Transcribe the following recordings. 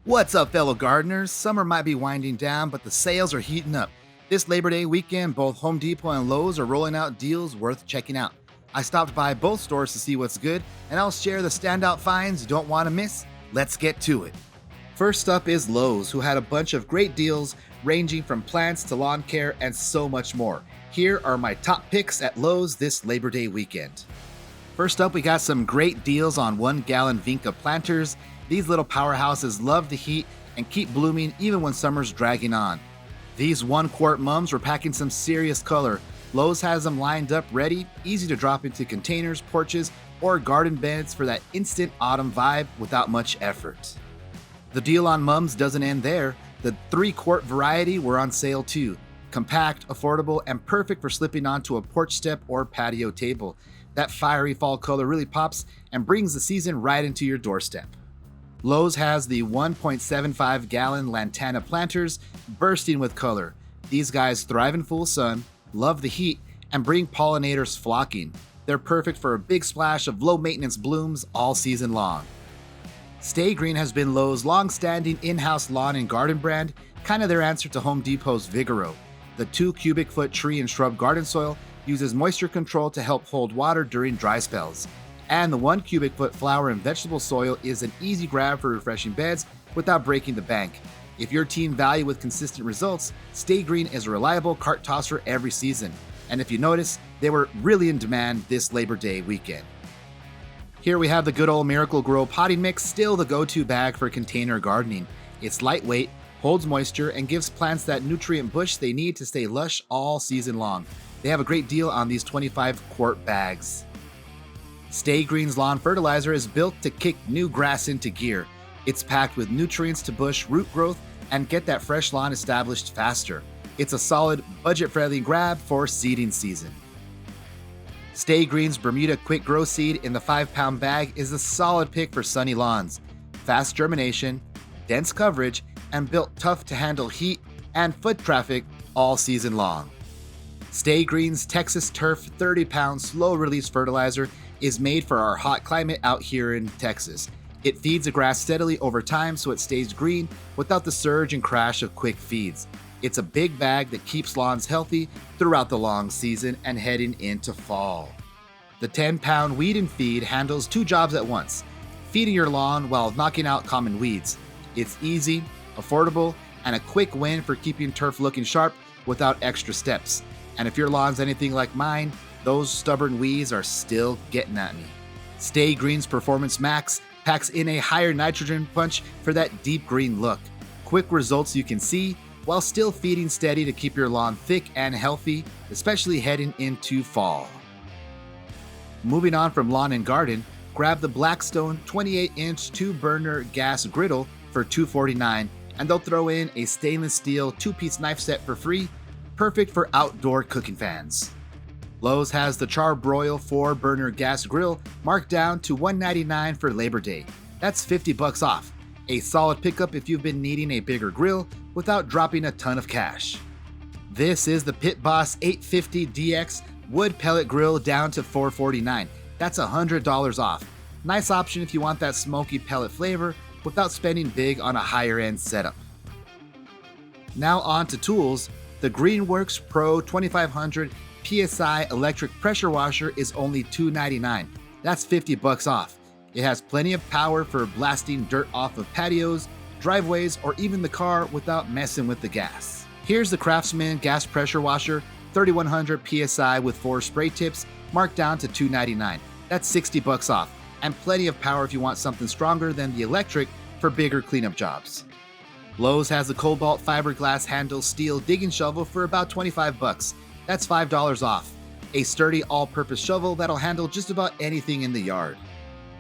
What's up, fellow gardeners? Summer might be winding down, but the sales are heating up. This Labor Day weekend, both Home Depot and Lowe's are rolling out deals worth checking out. I stopped by both stores to see what's good, and I'll share the standout finds you don't want to miss. Let's get to it. First up is Lowe's, who had a bunch of great deals ranging from plants to lawn care and so much more. Here are my top picks at Lowe's this Labor Day weekend. First up, we got some great deals on 1-gallon Vinca planters. These little powerhouses love the heat and keep blooming even when summer's dragging on. These 1-quart mums were packing some serious color. Lowe's has them lined up ready, easy to drop into containers, porches, or garden beds for that instant autumn vibe without much effort. The deal on mums doesn't end there. The 3-quart variety were on sale too. Compact, affordable, and perfect for slipping onto a porch step or patio table. That fiery fall color really pops and brings the season right into your doorstep. Lowe's has the 1.75-gallon Lantana planters bursting with color. These guys thrive in full sun, love the heat, and bring pollinators flocking. They're perfect for a big splash of low-maintenance blooms all season long. Stay Green has been Lowe's long-standing in-house lawn and garden brand, kind of their answer to Home Depot's Vigoro. The 2-cubic-foot tree and shrub garden soil uses moisture control to help hold water during dry spells. And the 1-cubic-foot flower and vegetable soil is an easy grab for refreshing beds without breaking the bank. If your team value with consistent results, Stay Green is a reliable cart tosser every season. And if you notice, they were really in demand this Labor Day weekend. Here we have the good old Miracle Grow potting mix, still the go-to bag for container gardening. It's lightweight, holds moisture, and gives plants that nutrient push they need to stay lush all season long. They have a great deal on these 25-quart bags. Stay Green's lawn fertilizer is built to kick new grass into gear. It's packed with nutrients to push root growth and get that fresh lawn established faster. It's a solid, budget-friendly grab for seeding season. Stay Green's Bermuda Quick Grow Seed in the 5-pound bag is a solid pick for sunny lawns. Fast germination, dense coverage, and built tough to handle heat and foot traffic all season long. Stay Green's Texas Turf 30-pound slow-release fertilizer is made for our hot climate out here in Texas. It feeds the grass steadily over time so it stays green without the surge and crash of quick feeds. It's a big bag that keeps lawns healthy throughout the long season and heading into fall. The 10-pound weed and feed handles 2 jobs at once, feeding your lawn while knocking out common weeds. It's easy, affordable, and a quick win for keeping turf looking sharp without extra steps. And if your lawn's anything like mine, those stubborn weeds are still getting at me. Stay Green's Performance Max packs in a higher nitrogen punch for that deep green look. Quick results you can see while still feeding steady to keep your lawn thick and healthy, especially heading into fall. Moving on from lawn and garden, grab the Blackstone 28-inch 2-burner gas griddle for $249, and they'll throw in a stainless steel 2-piece knife set for free, perfect for outdoor cooking fans. Lowe's has the Char-Broil 4-burner gas grill marked down to $199 for Labor Day. That's $50 off. A solid pickup if you've been needing a bigger grill without dropping a ton of cash. This is the Pit Boss 850 DX wood pellet grill down to $449. That's $100 off. Nice option if you want that smoky pellet flavor without spending big on a higher end setup. Now on to tools. The Greenworks Pro 2500 PSI electric pressure washer is only $299. That's $50 off. It has plenty of power for blasting dirt off of patios, driveways, or even the car without messing with the gas. Here's the Craftsman gas pressure washer, 3100 PSI with 4 spray tips, marked down to $299. That's $60 off, and plenty of power if you want something stronger than the electric for bigger cleanup jobs. Lowe's has the Cobalt fiberglass handle steel digging shovel for about $25. That's $5 off. A sturdy all-purpose shovel that'll handle just about anything in the yard.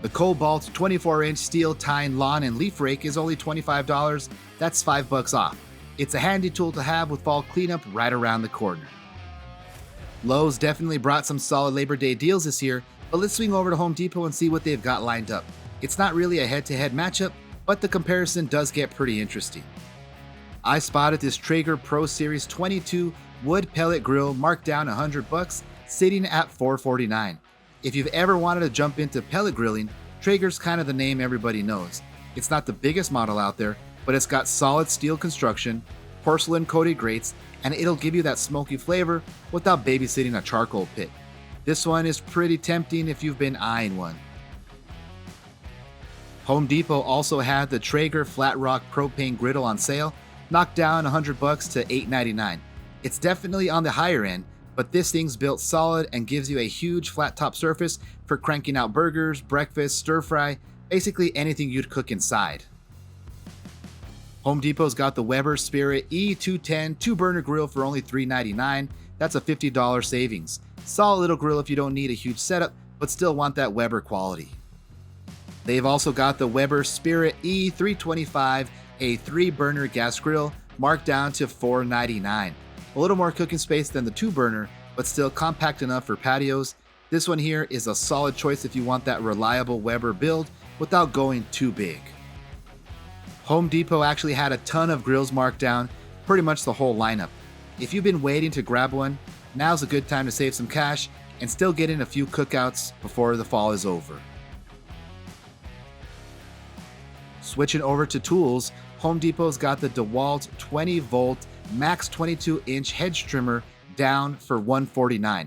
The Cobalt 24-inch steel tine lawn and leaf rake is only $25. That's $5 off. It's a handy tool to have with fall cleanup right around the corner. Lowe's definitely brought some solid Labor Day deals this year, but let's swing over to Home Depot and see what they've got lined up. It's not really a head-to-head matchup, but the comparison does get pretty interesting. I spotted this Traeger Pro Series 22 wood pellet grill marked down $100, sitting at $449. If you've ever wanted to jump into pellet grilling, Traeger's kind of the name everybody knows. It's not the biggest model out there, but it's got solid steel construction, porcelain coated grates, and it'll give you that smoky flavor without babysitting a charcoal pit. This one is pretty tempting if you've been eyeing one. Home Depot also had the Traeger Flat Rock propane griddle on sale, knocked down $100 to $8.99. It's definitely on the higher end, but this thing's built solid and gives you a huge flat top surface for cranking out burgers, breakfast, stir fry, basically anything you'd cook inside. Home Depot's got the Weber Spirit E210 2-burner grill for only $3.99. That's a $50 savings. Solid little grill if you don't need a huge setup, but still want that Weber quality. They've also got the Weber Spirit E325, a 3-burner gas grill, marked down to $4.99. A little more cooking space than the 2-burner, but still compact enough for patios. This one here is a solid choice if you want that reliable Weber build without going too big. Home Depot actually had a ton of grills marked down, pretty much the whole lineup. If you've been waiting to grab one, now's a good time to save some cash and still get in a few cookouts before the fall is over. Switching over to tools, Home Depot's got the DeWalt 20-volt max 22-inch hedge trimmer down for $149.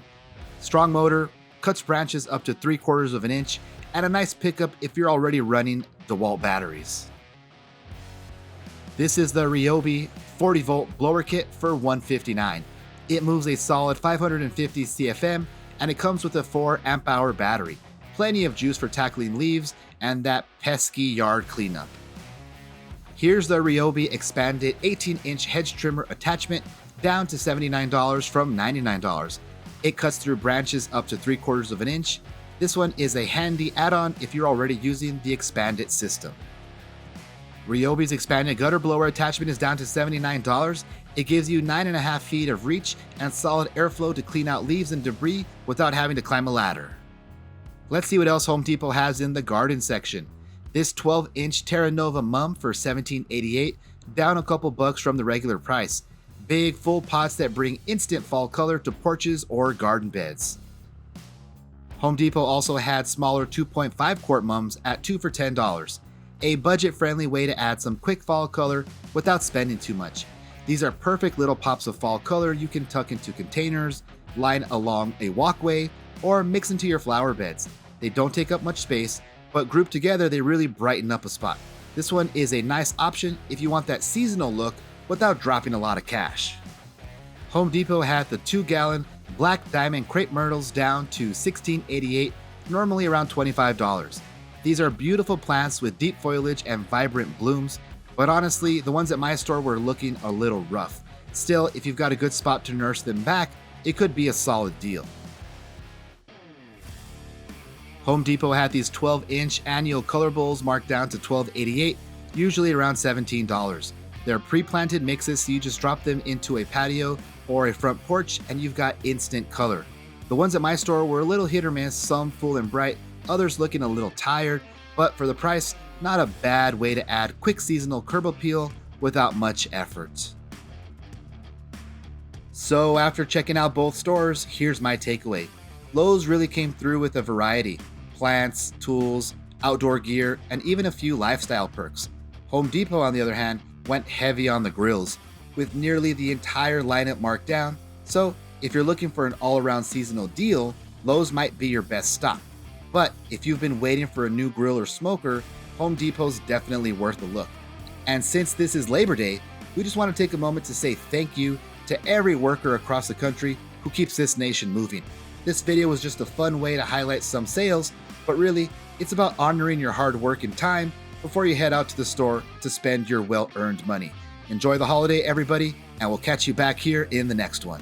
Strong motor, cuts branches up to 3/4 of an inch, and a nice pickup if you're already running DeWalt batteries. This is the Ryobi 40-volt blower kit for $159. It moves a solid 550 CFM, and it comes with a 4 amp-hour battery. Plenty of juice for tackling leaves and that pesky yard cleanup. Here's the Ryobi expanded 18-inch hedge trimmer attachment, down to $79 from $99. It cuts through branches up to 3/4 of an inch. This one is a handy add-on if you're already using the expanded system. Ryobi's expanded gutter blower attachment is down to $79. It gives you 9.5 feet of reach and solid airflow to clean out leaves and debris without having to climb a ladder. Let's see what else Home Depot has in the garden section. This 12-inch Terra Nova Mum for $17.88, down a couple bucks from the regular price. Big, full pots that bring instant fall color to porches or garden beds. Home Depot also had smaller 2.5 quart mums at 2 for $10. A budget-friendly way to add some quick fall color without spending too much. These are perfect little pops of fall color you can tuck into containers, line along a walkway, or mix into your flower beds. They don't take up much space, but grouped together they really brighten up a spot. This one is a nice option if you want that seasonal look without dropping a lot of cash. Home Depot had the 2-gallon Black Diamond Crepe Myrtles down to $16.88, normally around $25. These are beautiful plants with deep foliage and vibrant blooms, but honestly, the ones at my store were looking a little rough. Still, if you've got a good spot to nurse them back, it could be a solid deal. Home Depot had these 12-inch annual color bowls marked down to $12.88, usually around $17. They're pre-planted mixes, so you just drop them into a patio or a front porch and you've got instant color. The ones at my store were a little hit or miss, some full and bright, others looking a little tired, but for the price, not a bad way to add quick seasonal curb appeal without much effort. So after checking out both stores, here's my takeaway. Lowe's really came through with a variety: plants, tools, outdoor gear, and even a few lifestyle perks. Home Depot, on the other hand, went heavy on the grills, with nearly the entire lineup marked down. So if you're looking for an all-around seasonal deal, Lowe's might be your best stop. But if you've been waiting for a new grill or smoker, Home Depot's definitely worth a look. And since this is Labor Day, we just want to take a moment to say thank you to every worker across the country who keeps this nation moving. This video was just a fun way to highlight some sales, but really, it's about honoring your hard work and time before you head out to the store to spend your well-earned money. Enjoy the holiday, everybody, and we'll catch you back here in the next one.